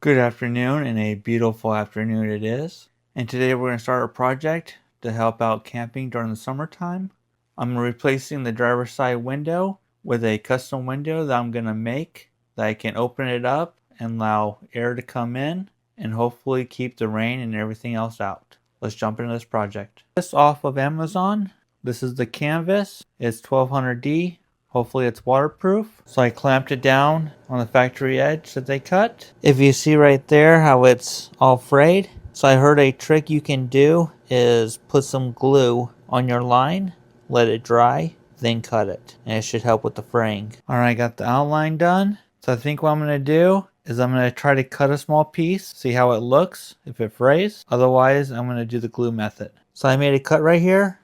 Good afternoon, and a beautiful afternoon it is. And today we're going to start a project to help out camping during the summertime. I'm replacing the driver's side window with a custom window that I'm going to make that I can open it up and allow air to come in and hopefully keep the rain and everything else out. Let's jump into this project. This off of Amazon. This is the canvas. It's 1200D. Hopefully it's waterproof. So I clamped it down on the factory edge that they cut. If you see right there how it's all frayed. So I heard a trick you can do is put some glue on your line, let it dry, then cut it. And it should help with the fraying. Alright, I got the outline done. So I think what I'm going to do is I'm going to try to cut a small piece, see how it looks, if it frays. Otherwise, I'm going to do the glue method. So I made a cut right here.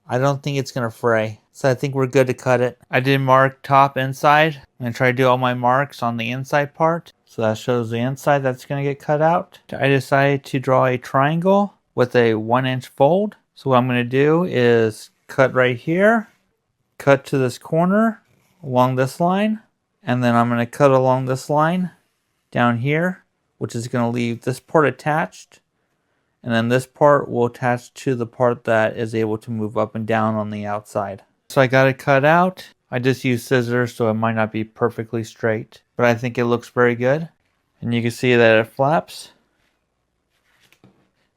I don't think it's going to fray. So I think we're good to cut it. I did mark top inside. I'm going to try to do all my marks on the inside part. So that shows the inside that's going to get cut out. I decided to draw a triangle with a 1-inch fold. So what I'm going to do is cut right here. Cut to this corner along this line. And then I'm going to cut along this line down here, which is going to leave this part attached. And then this part will attach to the part that is able to move up and down on the outside. So I got it cut out. I just used scissors, so it might not be perfectly straight, but I think it looks very good. And you can see that it flaps.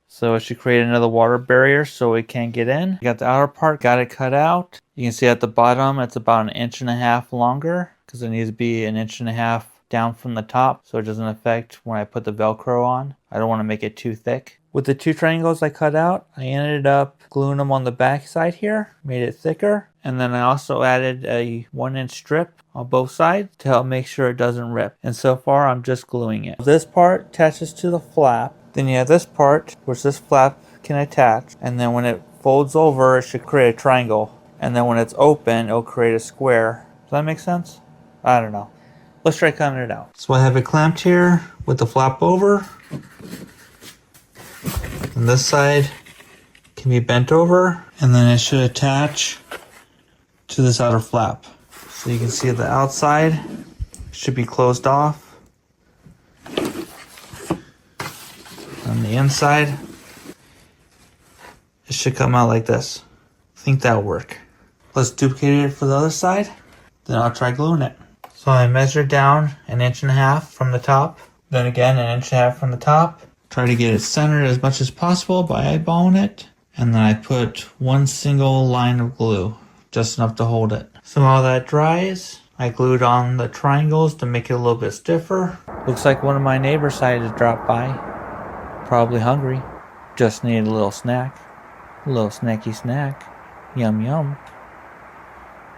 So it should create another water barrier so it can't get in. I got the outer part, got it cut out. You can see at the bottom it's about 1.5 inches longer because it needs to be 1.5 inches down from the top so it doesn't affect when I put the Velcro on. I don't want to make it too thick. With the 2 triangles I cut out, I ended up gluing them on the back side here, made it thicker. And then I also added a 1-inch strip on both sides to help make sure it doesn't rip. And so far I'm just gluing it. This part attaches to the flap. Then you have this part, which this flap can attach. And then when it folds over, it should create a triangle. And then when it's open, it'll create a square. Does that make sense? I don't know. Let's try cutting it out. So I have it clamped here with the flap over. And this side can be bent over, and then it should attach to this outer flap. So you can see the outside should be closed off. On the inside, it should come out like this. I think that'll work. Let's duplicate it for the other side, then I'll try gluing it. So I measured down 1.5 inches from the top, then again 1.5 inches from the top. Try to get it centered as much as possible by eyeballing it. And then I put one single line of glue, just enough to hold it. So while that dries, I glued on the triangles to make it a little bit stiffer. Looks like one of my neighbors decided to drop by. Probably hungry. Just needed a little snack. A little snacky snack. Yum yum.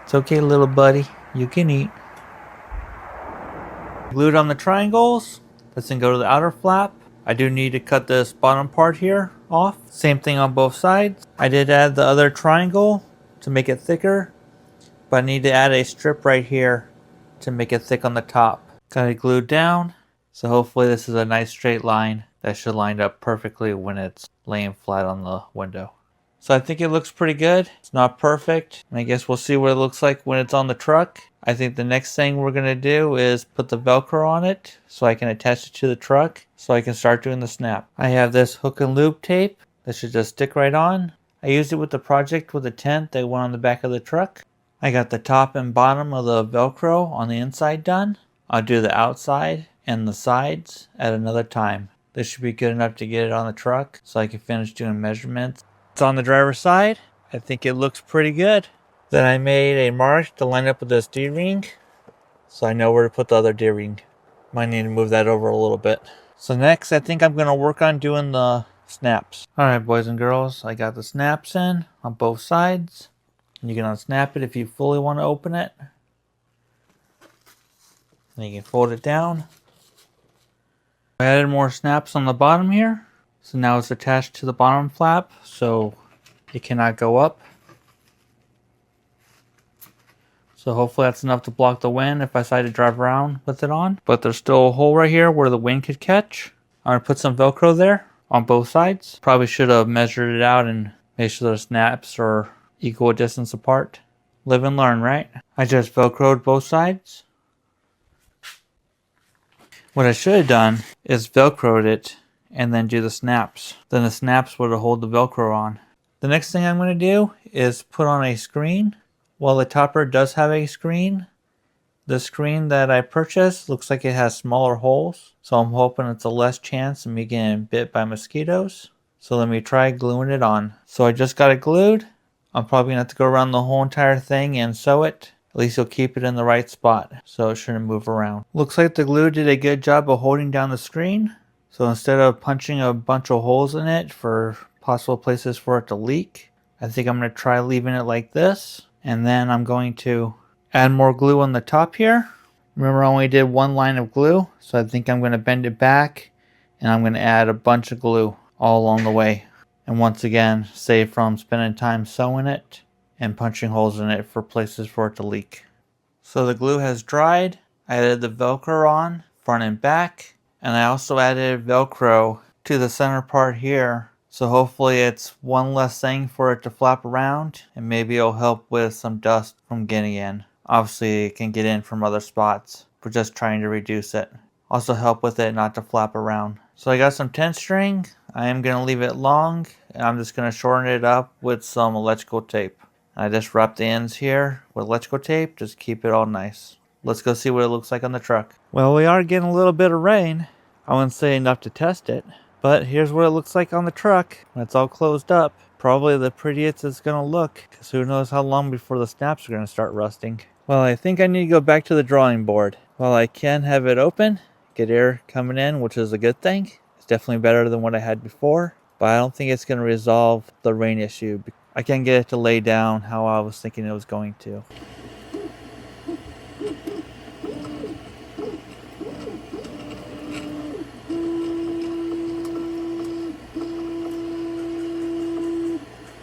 It's okay, little buddy. You can eat. Glued on the triangles. Let's then go to the outer flap. I do need to cut this bottom part here off. Same thing on both sides. I did add the other triangle to make it thicker, but I need to add a strip right here to make it thick on the top. Got it glued down, so hopefully this is a nice straight line that should line up perfectly when it's laying flat on the window. So I think it looks pretty good. It's not perfect, and I guess we'll see what it looks like when it's on the truck. I think the next thing we're going to do is put the Velcro on it so I can attach it to the truck so I can start doing the snap. I have this hook and loop tape that should just stick right on. I used it with the project with the tent that went on the back of the truck. I got the top and bottom of the Velcro on the inside done. I'll do the outside and the sides at another time. This should be good enough to get it on the truck so I can finish doing measurements. It's on the driver's side. I think it looks pretty good. Then I made a mark to line up with this D-ring, so I know where to put the other D-ring. Might need to move that over a little bit. So next, I think I'm going to work on doing the snaps. Alright, boys and girls, I got the snaps in on both sides. You can unsnap it if you fully want to open it. Then you can fold it down. I added more snaps on the bottom here. So now it's attached to the bottom flap, so it cannot go up. So hopefully that's enough to block the wind if I decide to drive around with it on. But there's still a hole right here where the wind could catch. I'm going to put some Velcro there on both sides. Probably should have measured it out and made sure the snaps are equal distance apart. Live and learn, right? I just Velcroed both sides. What I should have done is velcroed it and then do the snaps. Then the snaps would hold the Velcro on. The next thing I'm going to do is put on a screen. While the topper does have a screen, the screen that I purchased looks like it has smaller holes. So I'm hoping it's a less chance of me getting bit by mosquitoes. So let me try gluing it on. So I just got it glued. I'm probably going to have to go around the whole entire thing and sew it. At least you'll keep it in the right spot so it shouldn't move around. Looks like the glue did a good job of holding down the screen. So instead of punching a bunch of holes in it for possible places for it to leak, I think I'm going to try leaving it like this. And then I'm going to add more glue on the top here. Remember, I only did one line of glue, so I think I'm going to bend it back and I'm going to add a bunch of glue all along the way. And once again, save from spending time sewing it and punching holes in it for places for it to leak. So the glue has dried. I added the Velcro on front and back, and I also added Velcro to the center part here. So hopefully it's one less thing for it to flap around, and maybe it'll help with some dust from getting in. Obviously it can get in from other spots. We're just trying to reduce it. Also help with it not to flap around. So I got some 10 string. I am going to leave it long, and I'm just going to shorten it up with some electrical tape. I just wrap the ends here with electrical tape, just keep it all nice. Let's go see what it looks like on the truck. Well, we are getting a little bit of rain. I wouldn't say enough to test it, but here's what it looks like on the truck when it's all closed up. Probably the prettiest it's going to look, because who knows how long before the snaps are going to start rusting. Well, I think I need to go back to the drawing board. While I can have it open, get air coming in, which is a good thing. It's definitely better than what I had before, but I don't think it's going to resolve the rain issue. I can't get it to lay down how I was thinking it was going to.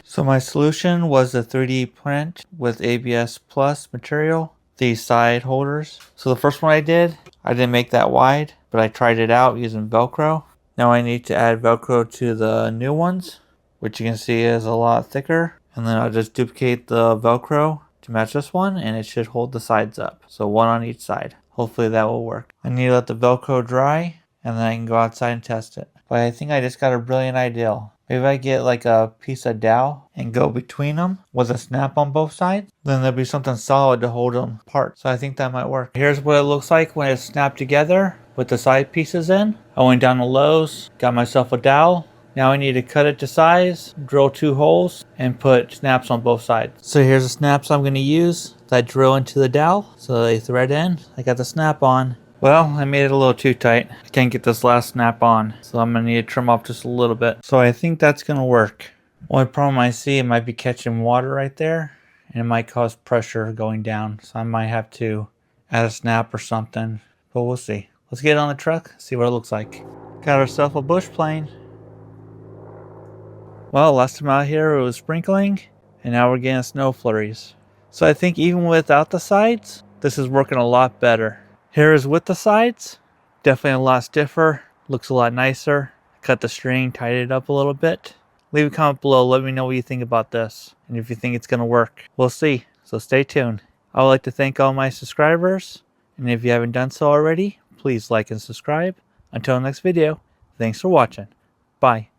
So my solution was a 3D print with ABS Plus material, these side holders. So the first one I didn't make that wide, but I tried it out using Velcro. Now I need to add Velcro to the new ones, which you can see is a lot thicker. And then I'll just duplicate the Velcro to match this one, and it should hold the sides up. So one on each side. Hopefully that will work. I need to let the Velcro dry, and then I can go outside and test it. But I think I just got a brilliant idea. Maybe I get like a piece of dowel and go between them with a snap on both sides. Then there'll be something solid to hold them apart. So I think that might work. Here's what it looks like when it's snapped together with the side pieces in. I went down to Lowe's, got myself a dowel. Now I need to cut it to size, drill 2 holes, and put snaps on both sides. So here's the snaps I'm going to use that drill into the dowel. So they thread in. I got the snap on. Well, I made it a little too tight. I can't get this last snap on, so I'm going to need to trim off just a little bit. So I think that's going to work. Only problem I see, it might be catching water right there, and it might cause pressure going down. So I might have to add a snap or something, but we'll see. Let's get it on the truck, see what it looks like. Got ourselves a bush plane. Well, last time out here it was sprinkling, and now we're getting snow flurries. So I think even without the sides, this is working a lot better. Here is with the sides, definitely a lot stiffer, looks a lot nicer. Cut the string, tighten it up a little bit. Leave a comment below, let me know what you think about this, and if you think it's going to work. We'll see, so stay tuned. I would like to thank all my subscribers, and if you haven't done so already, please like and subscribe. Until next video, thanks for watching. Bye.